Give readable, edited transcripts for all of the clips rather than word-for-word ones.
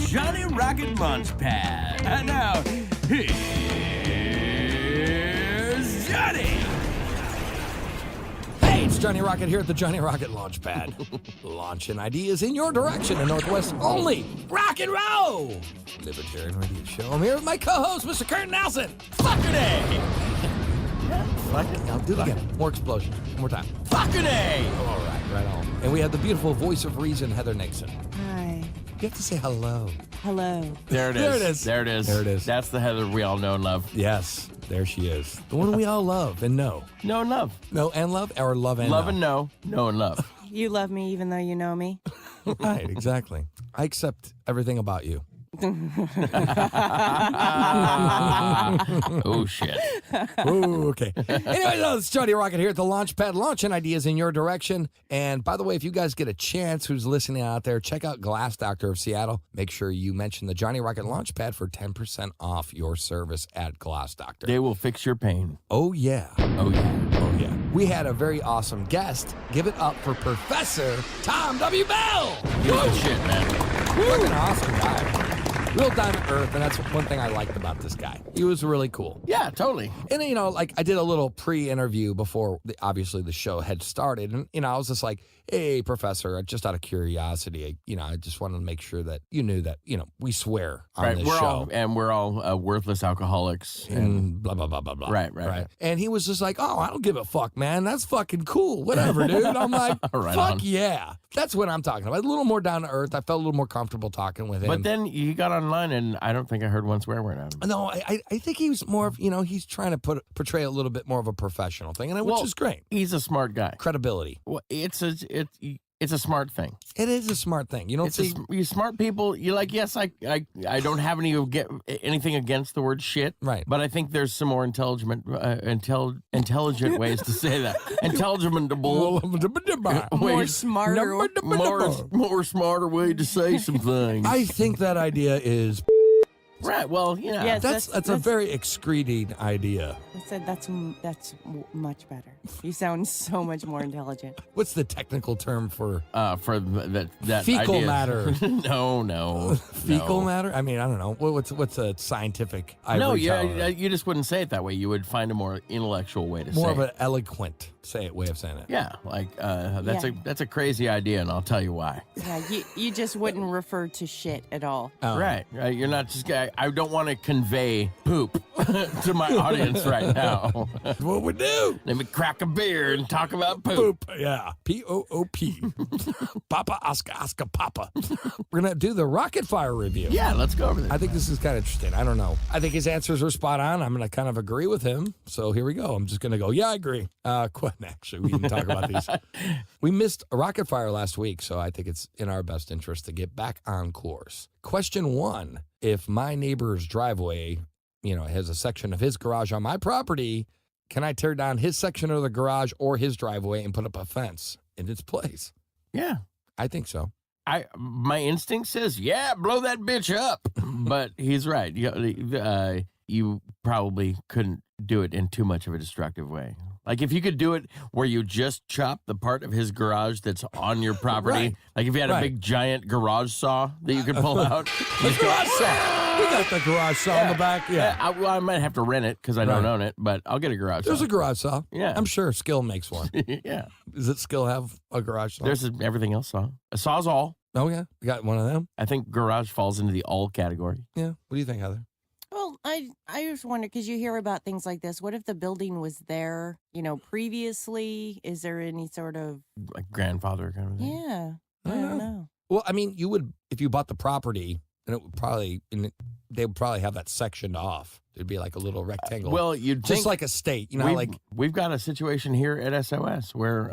Johnny Rocket Launchpad. And now, here's Johnny. Hey, it's Johnny Rocket here at the Johnny Rocket Launchpad. Launching ideas in your direction in Northwest only rock and roll libertarian radio show. I'm here with my co-host, Mr. Kurt Nelson. Fucker day. Fuck it. I'll do it again. More explosion. One more time. Fucker day. All right, right on. And we have the beautiful voice of reason, Heather Nixon. Hi. You have to say hello. Hello. There it is. There it is. There it is. There it is. That's the Heather we all know and love. Yes, there she is. The one we all love and know. Know and love. Know and love, or love and Love know? and know. Know and love. You love me even though you know me. Right, exactly. I accept everything about you. Oh, shit. Ooh, okay. Anyway, it's Johnny Rocket here at the Launchpad, launching ideas in your direction. And by the way, if you guys get a chance, who's listening out there, check out Glass Doctor of Seattle. Make sure you mention the Johnny Rocket Launchpad for 10% off your service at Glass Doctor. They will fix your pain. Oh, yeah. Oh, yeah. Oh, yeah. We had a very awesome guest. Give it up for Professor Tom W. Bell. He's the shit, man. Fucking awesome guy. Real down to earth, and that's one thing I liked about this guy. He was really cool. Yeah, totally. And, you know, like I did a little pre-interview before, obviously, the show had started. And, you know, I was just like, hey, Professor, just out of curiosity, I just wanted to make sure that you knew that, we swear on this show. We're all worthless alcoholics. And blah, blah, blah, blah, blah. Right. And he was just like, oh, I don't give a fuck, man. That's fucking cool. Whatever, dude. I'm like, Right fuck on. yeah. That's what I'm talking about. A little more down to earth. I felt a little more comfortable talking with him. But then you got online, and I don't think I heard one swear word out of him. No, I think he was more of, he's trying to portray a little bit more of a professional thing, which is great. He's a smart guy. Credibility. Well, it's a smart thing. It is a smart thing. You don't see... You smart people, you're like, yes, I don't have anything against the word shit. Right. But I think there's some more intelligent ways to say that. Intelligible. More smarter. More smarter way to say some things. I think that idea is... Right, well, Yes, That's a very excreting idea. I said that's much better. You sound so much more intelligent. What's the technical term for that fecal idea. matter? No. Fecal matter? I mean, I don't know. What's a scientific No, tower? you just wouldn't say it that way. You would find a more intellectual way to say it. More of an eloquent way of saying it. Yeah, like that's a crazy idea, and I'll tell you why. Yeah, you just wouldn't refer to shit at all. Oh. Right. You're not just. I don't want to convey poop to my audience right now. That's what we do. Let me crack a beer and talk about poop. Yeah. P-O-O-P. Papa, Oscar, Papa. We're going to do the Rocket Fire review. Yeah, let's go over there. I think this is kind of interesting. I don't know. I think his answers are spot on. I'm going to kind of agree with him. So here we go. I'm just going to go, yeah, I agree. Actually, we didn't talk about these. We missed a Rocket Fire last week, so I think it's in our best interest to get back on course. Question 1. If my neighbor's driveway, has a section of his garage on my property, can I tear down his section of the garage or his driveway and put up a fence in its place? Yeah. I think so. My instinct says, yeah, blow that bitch up. But he's right. You probably couldn't do it in too much of a destructive way. Like if you could do it where you just chop the part of his garage that's on your property, Right. like if you had a big giant garage saw that you could pull out. The garage saw. We got the garage saw in the back. Yeah. I might have to rent it because I don't own it, but I'll get a garage There's saw. a garage saw. Yeah. I'm sure Skill makes one. Yeah. Does it Skill have a garage saw? There's everything else saw. A sawzall. Oh, yeah. We got one of them. I think garage falls into the all category. Yeah. What do you think, Heather? Well, I just wonder, because you hear about things like this. What if the building was there, previously? Is there any sort of... Like grandfather kind of thing. Yeah. I don't know. Well, I mean, you would, if you bought the property, and they would probably have that sectioned off. It'd be like a little rectangle. Well, you'd just think like a state, we've got a situation here at SOS where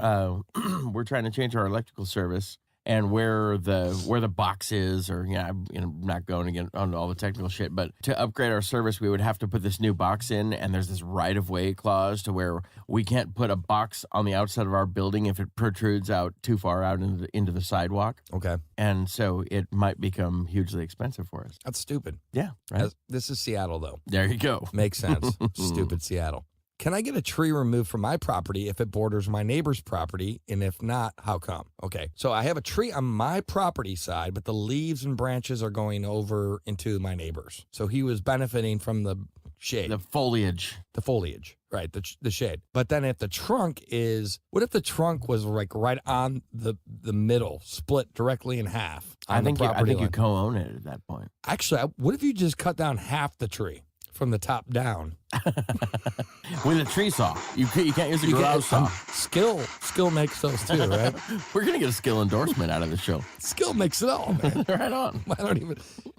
we're trying to change our electrical service, and where the box is, or I'm not going again on all the technical shit, but to upgrade our service, we would have to put this new box in, and there's this right of way clause to where we can't put a box on the outside of our building if it protrudes out too far out into the sidewalk. Okay. And so it might become hugely expensive for us. That's stupid. Yeah, right. This is Seattle, though. There you go. Makes sense. Stupid Seattle. can I get a tree removed from my property if it borders my neighbor's property? And if not, how come? Okay, so I have a tree on my property side, but the leaves and branches are going over into my neighbor's. So he was benefiting from the shade. The foliage. The foliage, right, the shade. But then if the trunk is, what if the trunk was like right on the middle, split directly in half on I think the property you line? co-own it at that point. Actually, what if you just cut down half the tree from the top down? With a tree saw. You can't use a garage saw. Skill makes those too, right? We're going to get a skill endorsement out of the show. Skill makes it all, man. Right on. I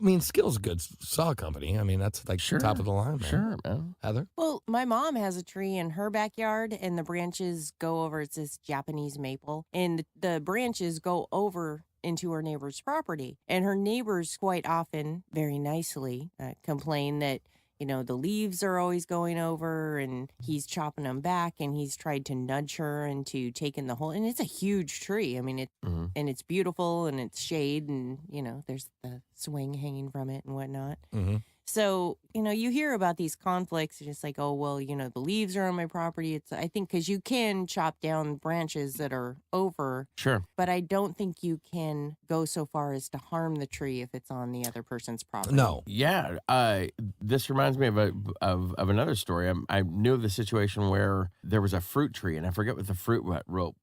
mean, Skill's a good saw company. I mean, that's like top of the line, man. Sure, man. Heather? Well, my mom has a tree in her backyard, and the branches go over. It's this Japanese maple, and the branches go over into her neighbor's property. And her neighbors quite often, very nicely, complain that, you know, the leaves are always going over and he's chopping them back, and he's tried to nudge her into taking the whole, and it's a huge tree. I mean, and it's beautiful, and it's shade, and, you know, there's the swing hanging from it and whatnot. Mm-hmm. So, you know, you hear about these conflicts, and it's like, oh, well, you know, the leaves are on my property. I think because you can chop down branches that are over. Sure. But I don't think you can go so far as to harm the tree if it's on the other person's property. No. Yeah. This reminds me of another story. I knew of the situation where there was a fruit tree, and I forget what the fruit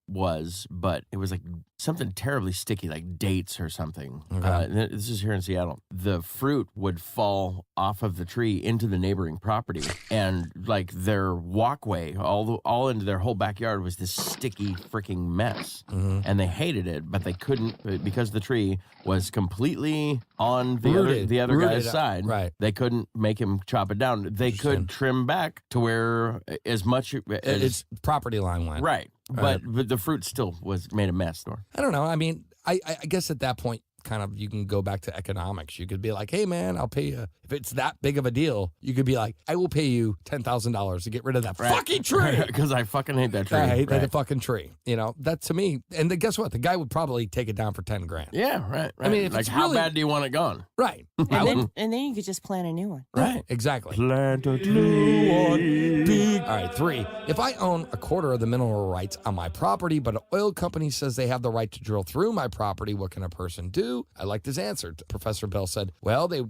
was, but it was like something terribly sticky, like dates or something. Okay. This is here in Seattle. The fruit would fall off of the tree into the neighboring property, and like their walkway, all into their whole backyard was this sticky freaking mess. And they hated it, but they couldn't, because the tree was completely on the other guy's side. Right. They couldn't make him chop it down. They could trim back to where as much as It's property line went. right. But the fruit still was made a mess. Or I don't know. I mean, I guess at that point, kind of, you can go back to economics. You could be like, hey, man, I'll pay you. If it's that big of a deal, you could be like, I will pay you $10,000 to get rid of that fucking tree. Because I fucking hate that tree. I hate that fucking tree. You know, that to me, and then guess what? The guy would probably take it down for $10,000. Yeah, right. I mean, if like, it's how really- bad do you want it gone? Right. And then you could just plant a new one. Right. Exactly. Plant a new one. All right, 3. If I own a quarter of the mineral rights on my property, but an oil company says they have the right to drill through my property, what can a person do? I like this answer. Professor Bell said, well, they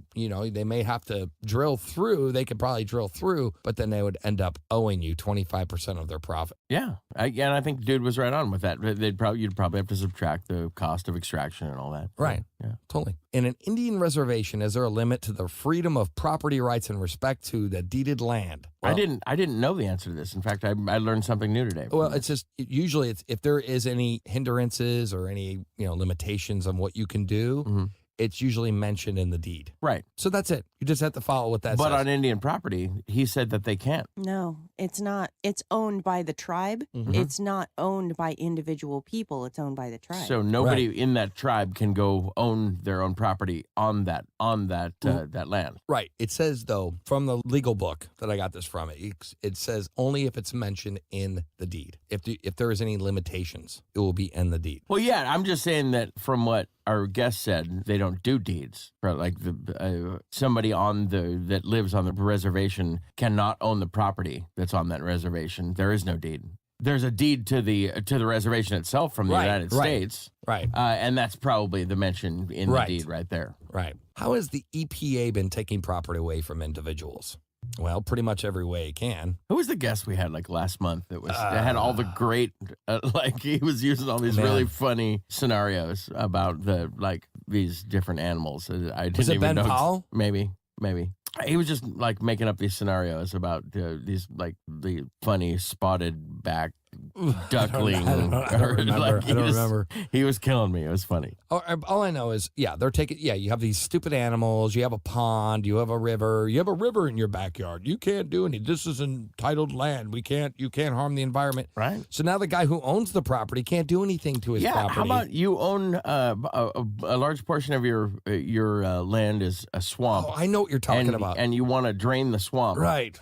may have to drill through. They could probably drill through, but then they would end up owing you 25% of their profit. Yeah. And I think dude was right on with that. You'd probably have to subtract the cost of extraction and all that. Right. Yeah. Totally. In an Indian reservation, is there a limit to the freedom of property rights in respect to the deeded land? Well, I didn't know the answer to this. In fact, I learned something new today. Well, it's just usually it's if there is any hindrances or any limitations on what you can do, it's usually mentioned in the deed. Right. So that's it. You just have to follow what that says. But on Indian property, he said that they can't. No, it's not. It's owned by the tribe. It's not owned by individual people. It's owned by the tribe. So nobody in that tribe can go own their own property on that that land. Right. It says, though, from the legal book that I got this from, it says only if it's mentioned in the deed. If there is any limitations, it will be in the deed. Well, yeah, I'm just saying that from what our guest said, they don't do deeds. Right? Like somebody that lives on the reservation cannot own the property that's on that reservation. There is no deed. There's a deed to the reservation itself from the United States. Right. And that's probably the mention in the deed right there. Right. How has the EPA been taking property away from individuals? Well, pretty much every way it can. Who was the guest we had like last month that had all the great, he was using all these really funny scenarios about these different animals. I didn't Was it even Ben know. Powell? Maybe. He was just like making up these scenarios about these like the funny spotted back duckling. I don't remember. He was killing me. It was funny. All I know is, they're taking, you have these stupid animals, you have a pond, you have a river in your backyard. You can't do anything. This is entitled land. You can't harm the environment. Right. So now the guy who owns the property can't do anything to his property. How about you own a large portion of your land is a swamp. Oh, I know what you're talking about. And you want to drain the swamp. Right.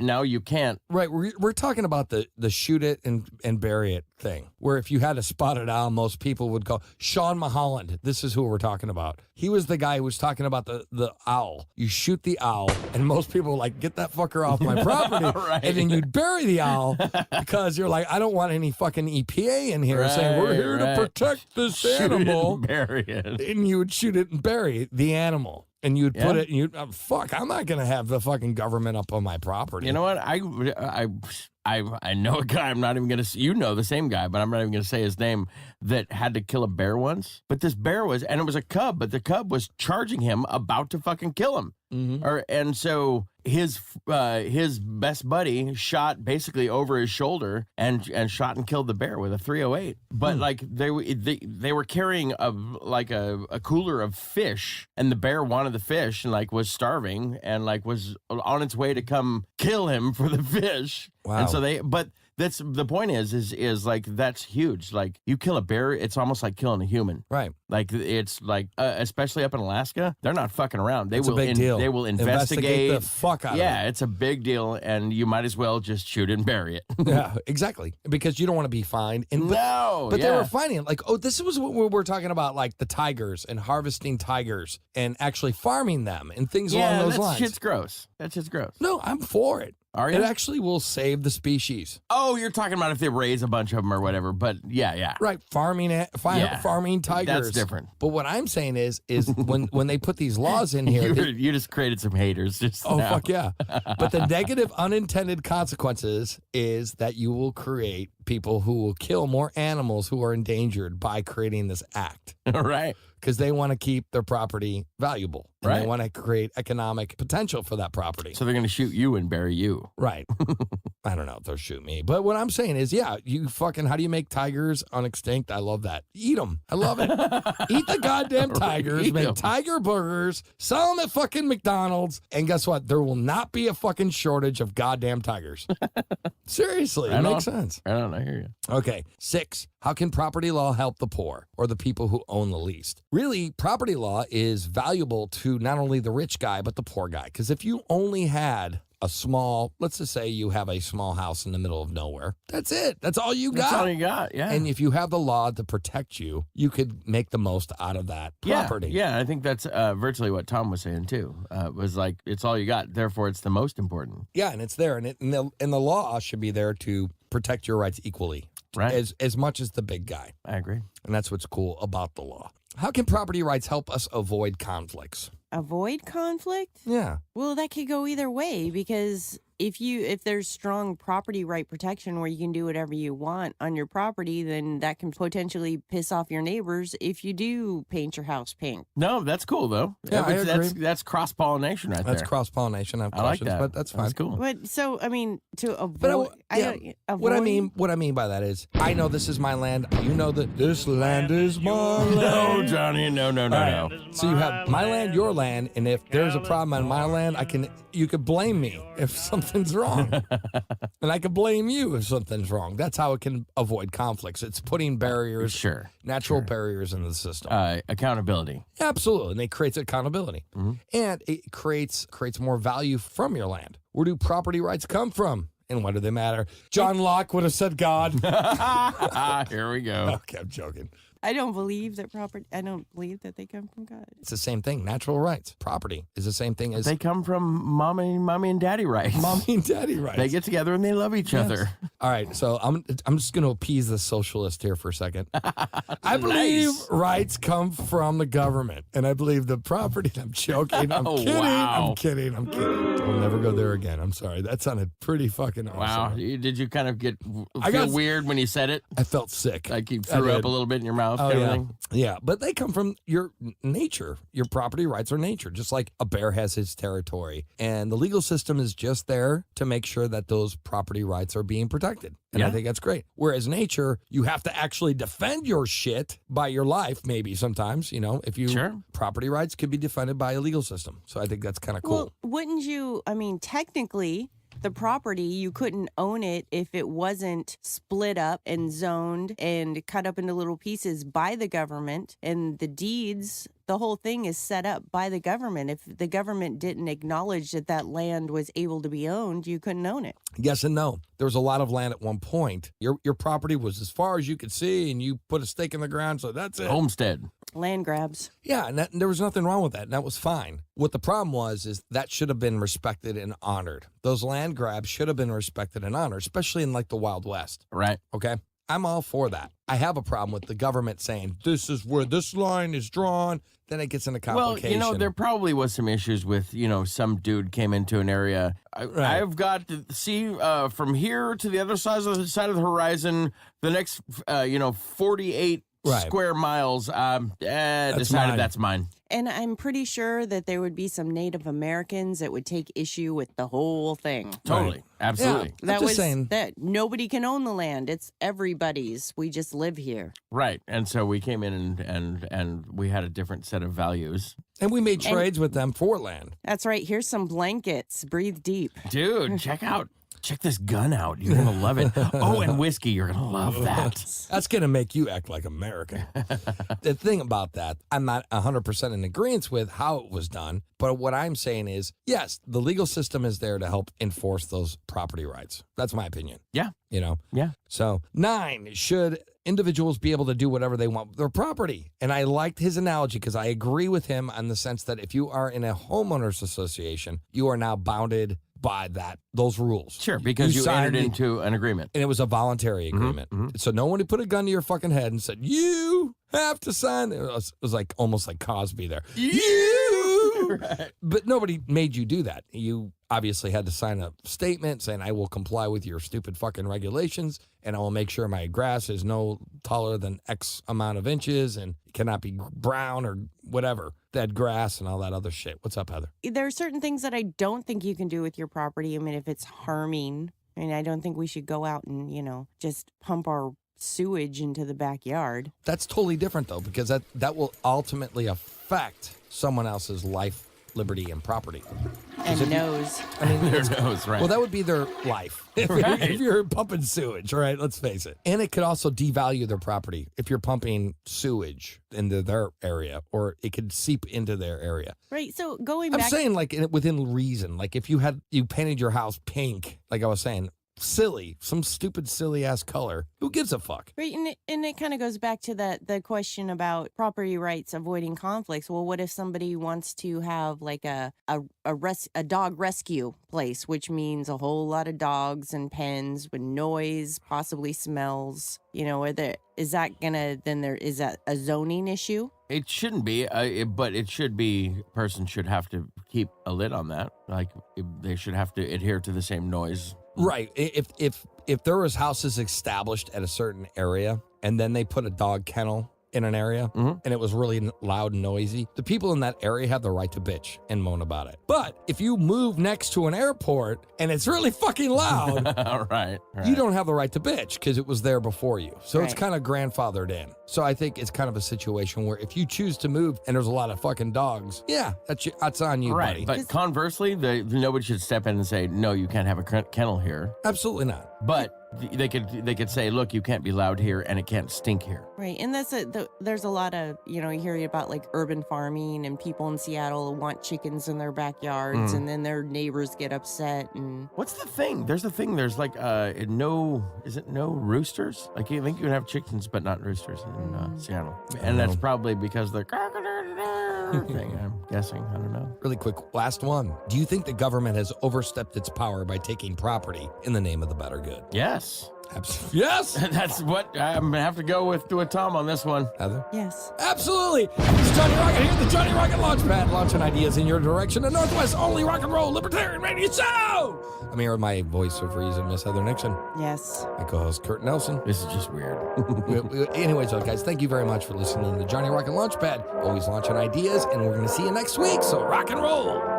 Now you can't. Right. We're talking about the shoot it and and bury it thing, where if you had a spotted owl, most people would go, Sean Mulholland, this is who we're talking about. He was the guy who was talking about the owl. You shoot the owl, and most people were like, get that fucker off my property. Right. And then you'd bury the owl because you're like, I don't want any fucking EPA in here saying, we're here to protect this Shoot animal. it and bury it. And you would shoot it and bury the animal. And you'd put it, and you'd, fuck, I'm not going to have the fucking government up on my property. You know what? I know a guy, I'm not even going to, you know the same guy, but I'm not even going to say his name, that had to kill a bear once. But this bear was, and it was a cub, but the cub was charging him, about to fucking kill him. And so his best buddy shot basically over his shoulder and shot and killed the bear with a .308. But like they were carrying a cooler of fish, and the bear wanted the fish and like was starving and like was on its way to come kill him for the fish. Wow. And so that's the point is like, that's huge. Like, you kill a bear, it's almost like killing a human. Right. Like, it's like, especially up in Alaska, they're not fucking around. They It's a will big deal. They will investigate the fuck out of it. Yeah, it's a big deal, and you might as well just shoot it and bury it. Yeah, exactly. Because you don't want to be fined. And but they were finding it. Like, this was what we were talking about, like the tigers and harvesting tigers and actually farming them and things along those lines. Shit's gross. That shit's gross. No, I'm for it. Are you? It actually will save the species. Oh, you're talking about if they raise a bunch of them or whatever. But yeah. Right, farming tigers. That's different. But what I'm saying is when they put these laws in here, you just created some haters. Just oh now. fuck yeah! But the negative unintended consequences is that you will create people who will kill more animals who are endangered by creating this act. Right. Because they want to keep their property valuable. And Right. They want to create economic potential for that property. So they're going to shoot you and bury you. Right. I don't know if they'll shoot me. But what I'm saying is, yeah, how do you make tigers unextinct? I love that. Eat them. I love it. Eat the goddamn tigers, Eat make 'em. tiger burgers, sell them at fucking McDonald's, and guess what? There will not be a fucking shortage of goddamn tigers. Seriously, it makes sense. I don't know. I hear you. Okay. 6, how can property law help the poor or the people who own the least? Really, property law is valuable to not only the rich guy, but the poor guy. Because if you only had a small, let's just say you have a small house in the middle of nowhere, that's it. That's all you got. That's all you got, yeah. And if you have the law to protect you, you could make the most out of that property. Yeah, I think that's virtually what Tom was saying, too. Was like, it's all you got. Therefore, it's the most important. Yeah, and it's there. And the law should be there to protect your rights equally. Right. As much as the big guy. I agree. And that's what's cool about the law. How can property rights help us avoid conflicts? Avoid conflict? Yeah. Well, that could go either way, because if there's strong property right protection where you can do whatever you want on your property, then that can potentially piss off your neighbors if you do paint your house pink. No, that's cool, though. Yeah, I agree. That's cross-pollination right there. That's cross-pollination. I have I like questions, that. but that's fine. That's cool. But so, I mean, to avoid, But what I mean by that is, I know this is my land. You know that this land is my land. No, Johnny, no. So you have my land, your land, and if there's a problem on my land, you could blame me if something's wrong, and I could blame you if something's wrong. That's how it can avoid conflicts. It's putting barriers, natural barriers in the system. Accountability. Absolutely, and it creates accountability, and it creates more value from your land. Where do property rights come from? And what do they matter? John Locke would have said God. Here we go. Okay, I'm joking. I don't believe that they come from God. It's the same thing. Natural rights, property is the same thing as They come from mommy and daddy rights. mommy and daddy rights. They get together and they love each other. All right, so I'm just going to appease the socialist here for a second. I believe rights come from the government, and I believe the property. I'm joking. I'm kidding. Wow. I'm kidding. I'll never go there again. I'm sorry. That sounded pretty fucking awesome. Wow. Did you kind of feel weird when you said it? I felt sick. Like you threw up a little bit in your mouth? Oh, kind of yeah. thing? Yeah, but they come from your nature. Your property rights are nature, just like a bear has his territory. And the legal system is just there to make sure that those property rights are being protected. And I think that's great. Whereas nature, you have to actually defend your shit by your life, maybe sometimes, if you property rights could be defended by a legal system. So I think that's kind of cool. Well, wouldn't you, technically, the property, you couldn't own it if it wasn't split up and zoned and cut up into little pieces by the government, and the deeds the whole thing is set up by the government. If the government didn't acknowledge that that land was able to be owned, you couldn't own it. Yes and no. There was a lot of land at one point. Your property was as far as you could see, and you put a stake in the ground, so that's it. Homestead. Land grabs. Yeah, and there was nothing wrong with that, and that was fine. What the problem was is that should have been respected and honored. Those land grabs should have been respected and honored, especially in like the Wild West. Right. Okay? I'm all for that. I have a problem with the government saying, this is where this line is drawn. Then it gets into complication. Well, there probably was some issues with, some dude came into an area. I've got to see from here to the other side of the horizon, the next, 48 square miles. Decided that's mine. And I'm pretty sure that there would be some Native Americans that would take issue with the whole thing. Totally. Right. Absolutely. Yeah, That nobody can own the land. It's everybody's. We just live here. Right. And so we came in and we had a different set of values. And we made trades with them for land. That's right. Here's some blankets. Breathe deep. Dude, check this gun out. You're going to love it. Oh, and whiskey. You're going to love that. That's going to make you act like American. The thing about that, I'm not 100% in agreement with how it was done. But what I'm saying is, yes, the legal system is there to help enforce those property rights. That's my opinion. Yeah. Yeah. So 9, should individuals be able to do whatever they want with their property? And I liked his analogy because I agree with him on the sense that if you are in a homeowners association, you are now bounded by those rules. Sure, because you entered into an agreement. And it was a voluntary agreement. Mm-hmm. So no one put a gun to your fucking head and said, you have to sign. It was like almost like Cosby there. You! Right. But nobody made you do that. You obviously had to sign a statement saying, I will comply with your stupid fucking regulations, and I will make sure my grass is no taller than X amount of inches and cannot be brown or whatever, dead grass and all that other shit. What's up, Heather? There are certain things that I don't think you can do with your property. I mean, if it's harming, I don't think we should go out and, just pump our sewage into the backyard. That's totally different, though, because that will ultimately affect someone else's life, liberty, and property. And nose. Their nose, right. Well, that would be their life. If you're pumping sewage, right? Let's face it. And it could also devalue their property if you're pumping sewage into their area, or it could seep into their area. Right. So going I'm back. saying within reason. Like if you painted your house pink, like I was saying, some stupid silly ass color. Who gives a fuck? Right, and it kind of goes back to the question about property rights avoiding conflicts. Well, what if somebody wants to have like a dog rescue place, which means a whole lot of dogs and pens with noise, possibly smells? Is that a zoning issue? It shouldn't be, but it should be. Person should have to keep a lid on that. Like they should have to adhere to the same noise. Right. If there was houses established at a certain area and then they put a dog kennel in an area and it was really loud and noisy, the people in that area have the right to bitch and moan about it. But if you move next to an airport and it's really fucking loud, right. You don't have the right to bitch because it was there before you. So right. It's kind of grandfathered in. So I think it's kind of a situation where if you choose to move and there's a lot of fucking dogs, that's on you, right. buddy. But conversely, nobody should step in and say, no, you can't have a kennel here. Absolutely not. But they could say, look, you can't be loud here and it can't stink here. Right. And there's a lot of, you hear about like urban farming and people in Seattle want chickens in their backyards and then their neighbors get upset. And what's the thing? There's like no roosters? Like you think you can have chickens but not roosters in Seattle. And that's probably because the thing, I'm guessing. I don't know. Really quick, last one. Do you think the government has overstepped its power by taking property in the name of the better good? Yes. Absolutely. Yes. That's what I'm going to have to go with to a Tom on this one. Heather? yes. Absolutely. It's Johnny Rocket here, the Johnny Rocket Launchpad, launching ideas in your direction, the Northwest's only rock and roll libertarian radio show. I'm here with my voice of reason, Miss Heather Nixon. Yes. My co-host, Kurt Nelson. This is just weird. Anyways, guys, thank you very much for listening to the Johnny Rocket Launchpad. Always launching ideas, and we're going to see you next week, so rock and roll.